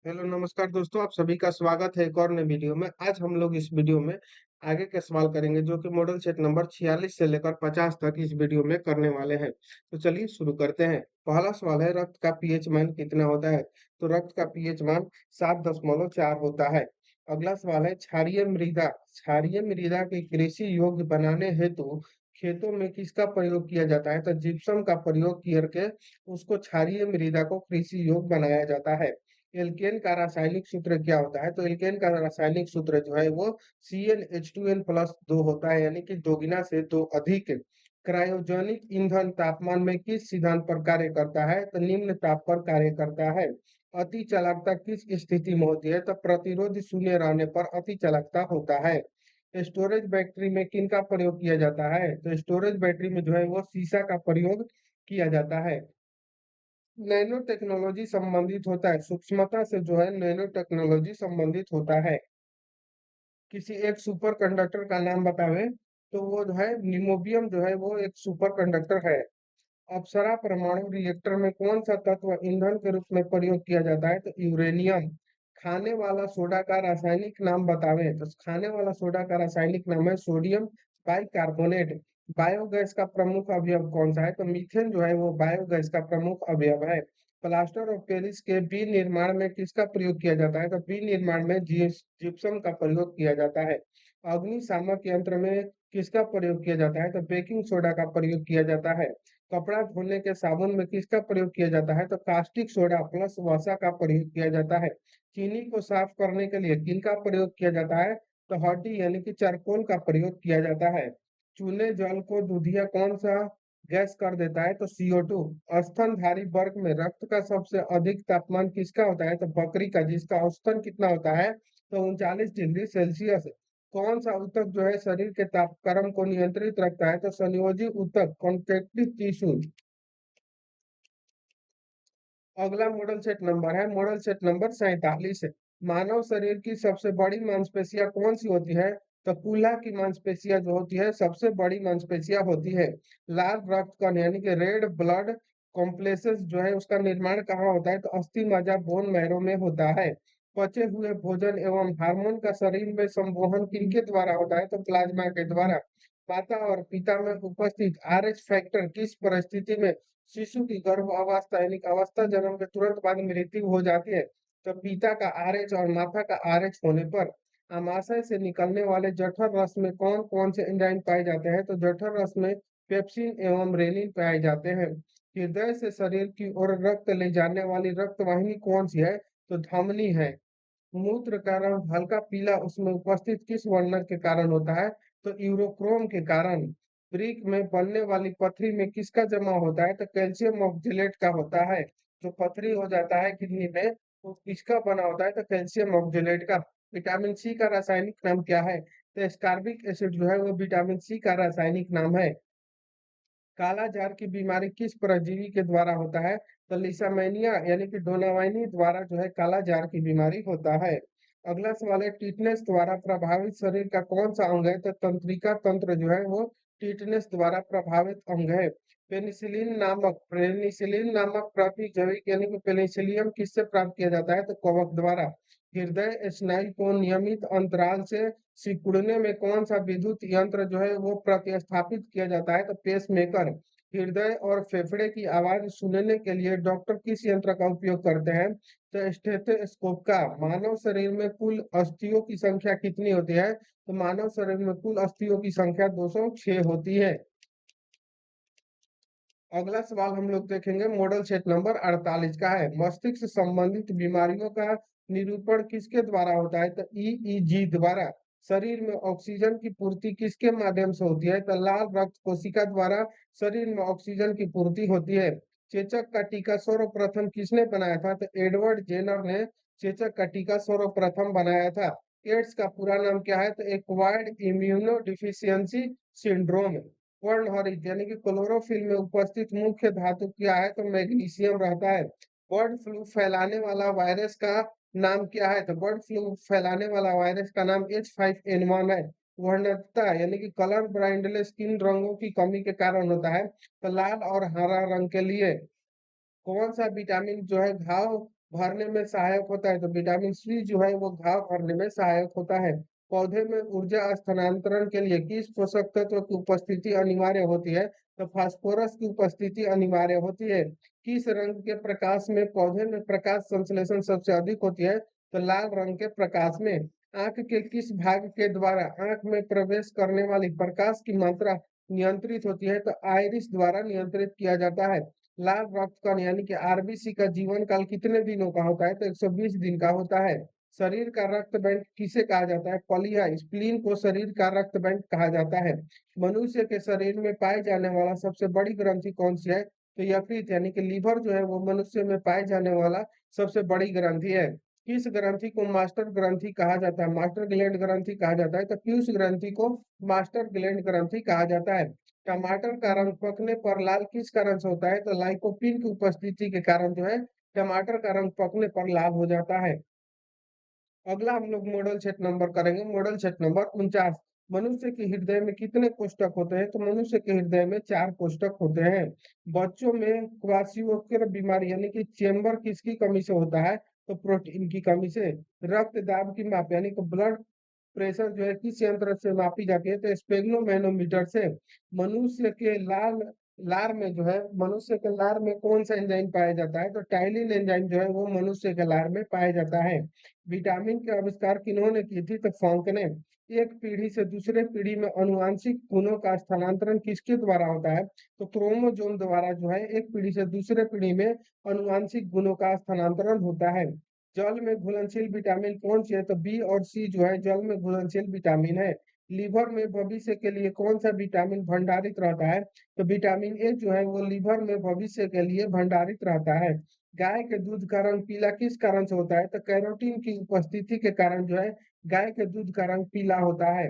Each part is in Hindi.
हेलो नमस्कार दोस्तों, आप सभी का स्वागत है एक और नए वीडियो में। आज हम लोग इस वीडियो में आगे के सवाल करेंगे जो कि मॉडल सेट नंबर 46 से लेकर 50 तक इस वीडियो में करने वाले हैं। तो चलिए शुरू करते हैं। पहला सवाल है, रक्त का पीएच मान कितना होता है? तो रक्त का पीएच मान 7.4 होता है। अगला सवाल है, क्षारीय मृदा। क्षारीय मृदा के कृषि योग्य बनाने हेतु खेतों में किसका प्रयोग किया जाता है? तो जिप्सम का प्रयोग करके उसको क्षारीय मृदा को कृषि योग्य बनाया जाता है। एल्केन का रासायनिक सूत्र क्या होता है? तो एल्केन का रासायनिक सूत्र जो है वो CnH2n+2 होता है, यानी कि दोगुना से दो अधिक। क्रायोजेनिक ईंधन तापमान में किस सिद्धांत पर कार्य करता है? तो निम्न ताप पर कार्य करता है। अति चालकता किस स्थिति में होती है? तो प्रतिरोध शून्य रहने पर अति चालकता होता है। स्टोरेज बैटरी में किन का प्रयोग किया जाता है? तो स्टोरेज बैटरी में जो है वो शीशा का प्रयोग किया जाता है। नैनो टेक्नोलॉजी संबंधित होता है, सूक्ष्मता से जो है नैनो टेक्नोलॉजी संबंधित होता है। किसी एक सुपर कंडक्टर का नाम बतावे, तो वो जो है निमोबियम जो है वो एक सुपर कंडक्टर है। अप्सरा परमाणु रिएक्टर में कौन सा तत्व ईंधन के रूप में प्रयोग किया जाता है? तो यूरेनियम। खाने वाला सोडा का रासायनिक नाम बतावे, तो खाने वाला सोडा का रासायनिक नाम है सोडियम बाइकार्बोनेट। बायोगैस का प्रमुख अवयव कौन सा है? तो मीथेन जो है वो बायोगैस का प्रमुख अवयव है। प्लास्टर ऑफ पेरिस के विनिर्माण में किसका प्रयोग किया जाता है? तो विनिर्माण में जिप्सम का प्रयोग किया जाता है। अग्निशामक यंत्र में किसका प्रयोग किया जाता है? तो बेकिंग सोडा का प्रयोग किया जाता है। कपड़ा धोने के साबुन में किसका प्रयोग किया जाता है? तो कास्टिक सोडा प्लस वसा का प्रयोग किया जाता है। चीनी को साफ करने के लिए किनका प्रयोग किया जाता है? तो हॉटी यानी कि चारकोल का प्रयोग किया जाता है। चूने जल को दूधिया कौन सा गैस कर देता है? तो CO2। स्तनधारी वर्ग में रक्त का सबसे अधिक तापमान किसका होता है? तो बकरी का, जिसका औसतन कितना होता है? तो 39 डिग्री सेल्सियस। कौन सा ऊतक जो है शरीर के तापक्रम को नियंत्रित रखता है? तो संयोजी ऊतक कॉन्ट्रैक्टिव टिश्यू। अगला मॉडल सेट नंबर है मॉडल सेट नंबर 47 है। मानव शरीर की सबसे बड़ी मांसपेशियां कौन सी होती है? तो कूल्हा की मांसपेशियां जो होती है सबसे बड़ी मांसपेशियां होती है। लाल रक्त कण यानी कि रेड ब्लड कॉम्प्लेक्सेस जो है उसका निर्माण कहाँ होता है? तो अस्थि मज्जा बोन मैरो में होता है। पचे हुए भोजन एवं हार्मोन का शरीर में संवहन किनके द्वारा होता है? तो प्लाज्मा के द्वारा। माता और पिता में उपस्थित RH फैक्टर किस परिस्थिति में शिशु की गर्भ अवस्था यानी कि अवस्था जन्म के तुरंत बाद मृत्यु हो जाती है? तो पिता का RH और माता का RH होने पर। आमाशय से निकलने वाले जठर रस में कौन कौन से एंजाइम पाए जाते हैं? तो जठर रस में पेप्सिन एवं रेनिन पाए जाते हैं। हृदय से शरीर की ओर रक्त ले जाने वाली रक्त वाहिनी कौन सी है? तो धमनी है। मूत्र का रंग हल्का पीला उसमें उपस्थित किस वर्णक के कारण होता है? तो यूरोक्रोम के कारण। ब्रिक में बनने वाली पथरी में किसका जमा होता है? तो कैल्शियम ऑक्जेलेट का होता है। जो पथरी हो जाता है किडनी में वो किसका बना होता है? तो कैल्शियम ऑक्जेलेट का। विटामिन सी का रासायनिक नाम क्या है? तो स्कारबिक एसिड जो है वो विटामिन सी का रासायनिक नाम है। काला जार की बीमारी किस परजीवी के द्वारा होता है? तो लिसामेनिया यानी कि डोनावाइनी द्वारा जो है काला जार की बीमारी होता है। अगला सवाल है, टिटनेस द्वारा प्रभावित शरीर का कौन सा अंग है? तो तंत्रिका तंत्र जो है वो टिटनेस द्वारा प्रभावित अंग है। पेनिसिलिन नामक प्रतिजैविक यानी कि पेनिसिलियम किससे प्राप्त किया जाता है? तो कवक द्वारा। हृदय स्नायु को नियमित अंतराल से सिकुड़ने में कौन सा विद्युत यंत्र जो है वो प्रतिस्थापित किया जाता है? तो पेस मेकर। हृदय और फेफड़े की आवाज सुनने के लिए डॉक्टर किस यंत्र का उपयोग करते हैं? तो स्टेथोस्कोप का। मानव शरीर में कुल अस्थियों की संख्या कितनी होती है? तो मानव शरीर में कुल अस्थियों की संख्या 206 होती है। अगला सवाल हम लोग देखेंगे मॉडल सेट नंबर 48 का है। मस्तिष्क से संबंधित बीमारियों का निरूपण किसके द्वारा होता है? तो EEG द्वारा। शरीर में ऑक्सीजन की पूर्ति किसके माध्यम से होती है? तो लाल रक्त कोशिका द्वारा शरीर में ऑक्सीजन की पूर्ति होती है। चेचक का टीका सर्वप्रथम किसने बनाया था? तो एडवर्ड जेनर ने चेचक का टीका सर्वप्रथम बनाया था। एड्स का पूरा नाम क्या है? तो एक्वायर्ड इम्यूनो डिफिशियंसी सिंड्रोम। वर्णहरित यानी कि क्लोरोफिल में उपस्थित मुख्य धातु क्या है? तो मैग्नीशियम रहता है। बर्ड फ्लू फैलाने वाला वायरस का नाम क्या है? तो बर्ड फ्लू फैलाने वाला वायरस का नाम H5N1 है। वर्णता यानी कि कलर ब्लाइंडनेस किन रंगों की कमी के कारण होता है? तो लाल और हरा रंग के लिए। कौन सा विटामिन जो है घाव भरने में सहायक होता है। तो विटामिन सी जो है वो घाव भरने में सहायक होता है। पौधे में ऊर्जा स्थानांतरण के लिए किस पोषक तत्व की उपस्थिति अनिवार्य होती है? तो फास्फोरस की उपस्थिति अनिवार्य होती है। किस रंग के प्रकाश में पौधे में प्रकाश संश्लेषण सबसे अधिक होती है? तो लाल रंग के प्रकाश में। आंख के किस भाग के द्वारा आंख में प्रवेश करने वाली प्रकाश की मात्रा नियंत्रित होती है? तो आइरिस द्वारा नियंत्रित किया जाता है। लाल रक्त कण यानी कि आरबीसी का जीवन काल कितने दिनों का होता है? तो 120 दिन का होता है। शरीर का रक्त बैंक किसे कहा जाता है? पलिया स्प्लीन को शरीर का रक्त बैंक कहा जाता है। मनुष्य के शरीर में पाए जाने वाला सबसे बड़ी ग्रंथि कौन सी है? तो यकृत यानी कि लीवर जो है वो मनुष्य में पाए जाने वाला सबसे बड़ी ग्रंथि है। किस ग्रंथि को मास्टर ग्रंथि कहा जाता है? मास्टर ग्लैंड ग्रंथि कहा जाता है। तो पीयूष ग्रंथि को मास्टर ग्लैंड ग्रंथि कहा जाता है। टमाटर का रंग पकने पर लाल किस कारण से होता है? तो लाइकोपीन की उपस्थिति के कारण जो है टमाटर का रंग पकने पर लाल हो जाता है। अगला हम लोग मॉडल सेट नंबर करेंगे, मॉडल सेट नंबर 49। मनुष्य के हृदय में कितने कोष्ठक होते हैं? तो मनुष्य के हृदय में 4 कोष्ठक होते हैं। बच्चों में क्वाशियोकर बीमारी यानी कि चेम्बर किसकी कमी से होता है? तो प्रोटीन की कमी से। रक्त दाब की माप यानी कि ब्लड प्रेशर जो है किस यंत्र से मापी जाती है? तो स्पेग्नोमेनोमीटर से। मनुष्य के लार में जो है, मनुष्य के लार में कौन सा एंजाइम पाया जाता है? तो टाइलिन एंजाइम जो है वो मनुष्य के लार में पाया जाता है। विटामिन के आविष्कार किन्होंने की थी? तो फ्रॉन्क ने। एक पीढ़ी से दूसरे पीढ़ी में अनुवांशिक गुणों का स्थानांतरण किसके द्वारा होता है? तो क्रोमोसोम द्वारा जो है एक पीढ़ी से दूसरे पीढ़ी में अनुवांशिक गुणों का स्थानांतरण होता है। जल में घुलनशील विटामिन कौन सी है? तो बी और सी जो है जल में घुलनशील विटामिन है। लीवर में भविष्य के लिए कौन सा विटामिन भंडारित रहता है? तो विटामिन ए जो है वो लीवर में भविष्य के लिए भंडारित रहता है। गाय के दूध का रंग पीला किस कारण से होता है? तो कैरोटीन की उपस्थिति के कारण जो है गाय के दूध का रंग पीला होता है।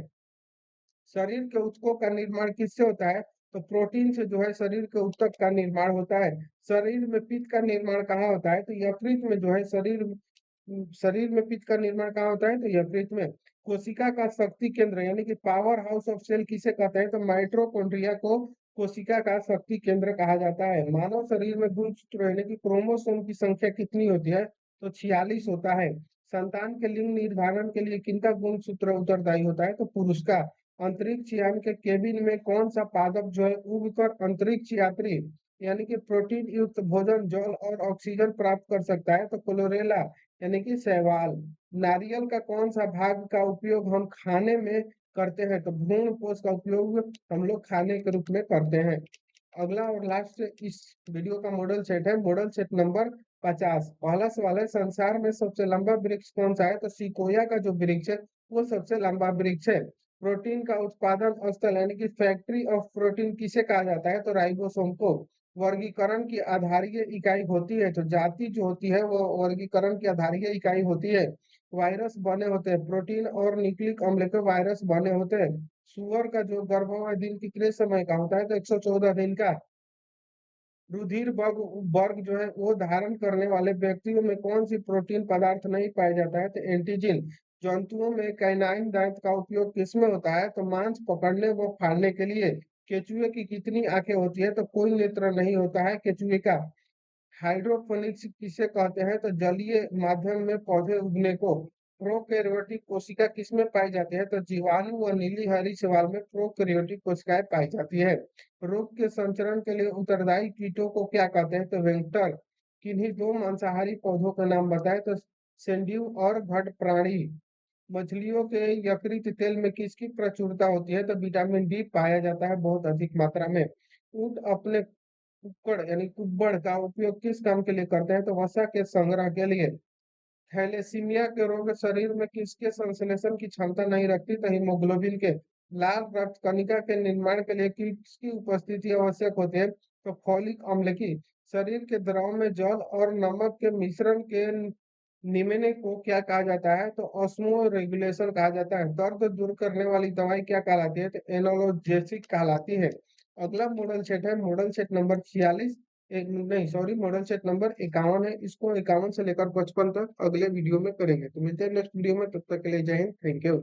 शरीर के ऊतकों का निर्माण किससे होता है? तो प्रोटीन से जो है शरीर के ऊतक का निर्माण होता है। शरीर में पित्त का निर्माण कहाँ होता है? तो यकृत में जो है शरीर में पित्त का निर्माण कहाँ होता है? तो यकृत में। कोशिका का शक्ति केंद्र यानी कि पावर हाउस ऑफ सेल किसे कहते हैं? तो माइटोकॉन्ड्रिया को कोशिका का शक्ति केंद्र कहा जाता है। मानव शरीर में गुणसूत्र यानी कि क्रोमोसोम की संख्या कितनी होती है? तो 46 होता है। संतान के लिंग निर्धारण के लिए किनका गुणसूत्र उत्तरदायी होता है? तो पुरुष का। अंतरिक्ष यान के केबिन में कौन सा पादप जो है उड़कर अंतरिक्ष यात्री यानी कि प्रोटीन युक्त भोजन, जल और ऑक्सीजन प्राप्त कर सकता है? तो क्लोरेला यानी कि शैवाल। नारियल का कौन सा भाग का उपयोग हम खाने में करते हैं? तो भ्रूण पोष का उपयोग हम लोग खाने के रूप में करते हैं। अगला और लास्ट इस वीडियो का मॉडल सेट है, मॉडल सेट नंबर 50। पहला सवाल है, संसार में सबसे लंबा वृक्ष कौन सा है? तो सिकोया का जो वृक्ष है वो सबसे लंबा वृक्ष है। प्रोटीन का उत्पादन स्थल यानी कि फैक्ट्री ऑफ प्रोटीन किसे कहा जाता है? तो राइबोसोम को। वर्गीकरण की आधारीय इकाई होती है, तो जाति जो होती है वो वर्गीकरण की आधारीय इकाई होती है। वायरस बने होते हैं, प्रोटीन और न्यूक्लिक अम्ल के वायरस बने होते हैं। सुअर का जो गर्भवय दिन कितने समय का होता है? तो 114 दिन का। रुधिर वर्ग जो है वो धारण करने वाले व्यक्तियों में कौन सी प्रोटीन पदार्थ नहीं पाया जाता है? तो एंटीजन। जंतुओं में कैनाइन दांत का उपयोग किसमें होता है? तो मांस पकड़ने व फाड़ने के लिए। केचुए की कितनी आंखें होती है? तो कोई नेत्र नहीं होता है केचुए का। हाइड्रोपोनिक्स किसे कहते हैं? तो जलीय माध्यम में पौधे उगने को। प्रोकैरियोटिक कोशिका किसमें पाई जाती है? तो जीवाणु व नीली हरी शैवाल में प्रोकैरियोटिक कोशिकाएं पाई जाती है। रोग के संचरण के लिए उत्तरदायी कीटों को क्या कहते हैं? तो वेक्टर। किन्हीं दो मांसाहारी पौधों का नाम बताए? तो सेंड्यू और घट प्राणी। मछलियों के यकृत तेल में किसकी प्रचुरता होती है? तो विटामिन डी पाया जाता है बहुत अधिक मात्रा में। ऊंट अपने कुक्कड़ यानी कुब्बड़ का उपयोग किस काम के लिए करते हैं? तो वसा के संग्रह के लिए। थैलेसीमिया के रोग शरीर में किसके संश्लेषण की क्षमता नहीं रखती? तो हीमोग्लोबिन के। लाल रक्त कणिका के निर्माण के लिए किसकी उपस्थिति आवश्यक होती है? तो फॉलिक अम्ल की। शरीर के द्रव में जल और नमक के मिश्रण के निम्न को क्या कहा जाता है? तो ऑस्मो रेगुलेशन कहा जाता है। दर्द दूर करने वाली दवाई क्या कहलाती है? तो एनाल्जेसिक कहलाती है। अगला मॉडल सेट है, मॉडल सेट नंबर 46। एक नहीं सॉरी, मॉडल सेट नंबर 51 है। इसको 51 से लेकर 55 तक अगले वीडियो में करेंगे। तो मिलते हैं नेक्स्ट वीडियो में, तब तक के लिए जय हिंद, थैंक यू।